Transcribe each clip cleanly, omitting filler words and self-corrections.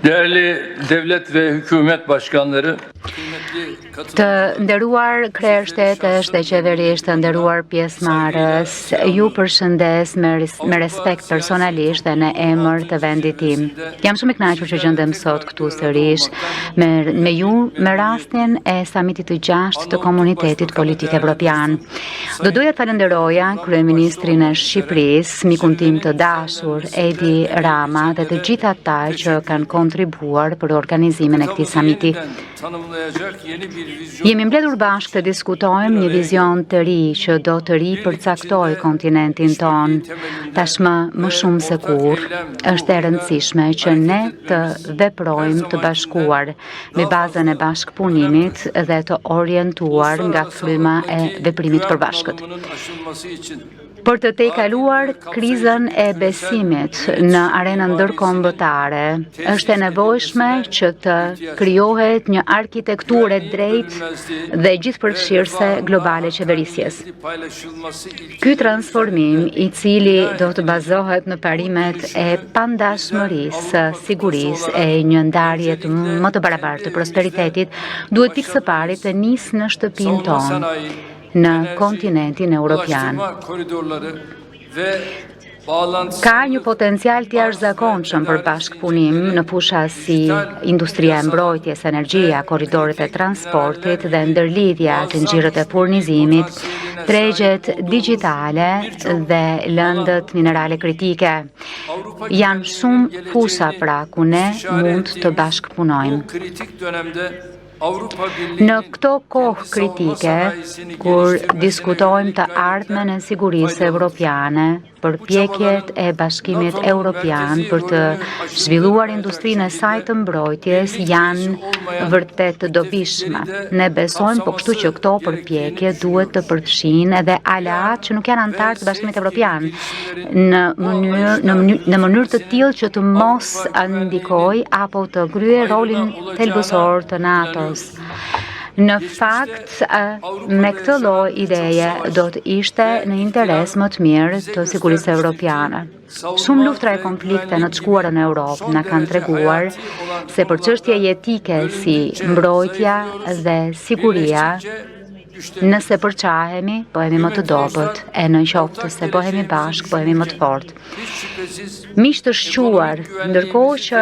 Değerli devlet ve hükümet başkanları, Të nderuar kryer shtetesh dhe qeverisht, të nderuar pjesëmarrës, ju përshëndes me respekt personalisht dhe në emër të vendit tim. Jam shumë i kënaqur që gjendem sot këtu sërish me ju me rastin e samitit të 6 të Komunitetit Politik Evropian. Do doja të falenderoja kryeministrin e Shqipërisë, mikun tim të dashur Edi Rama dhe të gjithë ata që kanë kontribuar për organizimin e këtij samiti. Jemi mbledhur bashkë të diskutojmë një vizion të ri që do të ripërcaktoj kontinentin ton. Tashmë më shumë se kurrë është e rëndësishme që ne të veprojmë të bashkuar me bazën e bashkëpunimit dhe të orientuar nga fryma e veprimit përbashkët. Për të tejkaluar krizën e besimit në arenën ndërkombëtare, është e nevojshme që të krijohet një arkitekturë drejtë dhe gjithëpërfshirëse globale qeverisjes. Ky transformim, i cili do të bazohet në parimet e pandashmërisë, sigurisë e një ndarje më të barabartë të prosperitetit, duhet pikë së pari të nisë në shtëpinë tonë, në kontinentin evropian. Ka një potencial të jashtëzakonshëm për bashkëpunim në fusha si industria e mbrojtjes, energjia, korridoret e transportit dhe ndërlidhja të ngjyrët e furnizimit, tregjet digjitale dhe lëndët minerale kritike. Janë shumë fusha pra ku ne mund të bashkëpunojmë. Në këto kohë kritike, kur diskutojmë të ardhmen e sigurisë evropiane, përpjekjet e bashkimit evropian për të zhvilluar industrinë e saj të mbrojtjes janë vërtet të dobishme. Ne besojmë po kështu që këto përpjekje duhet të përfshinë edhe aleat që nuk janë antarë të bashkimit evropian në mënyrë të tillë që të mos ndikojë apo të kryejë rolin thelbësor të NATO-s. Në fakt, me këtë lloj ideje do të ishte në interes më të mirë të sigurisë evropiane. Shumë luftra e konflikte në të shkuarën në Europë na kanë treguar se për çështje jetike si mbrojtja dhe siguria, nëse përçahemi, bëhemi më të dobët, e në qoftë se bëhemi bashkë, bëhemi më të fortë. Miq të shquar, ndërkohë që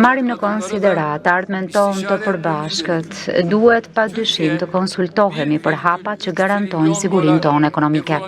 marrim në konsiderat ardhmen tonë të përbashkët, duhet padyshim të konsultohemi për hapat që garantojnë sigurinë tonë ekonomike.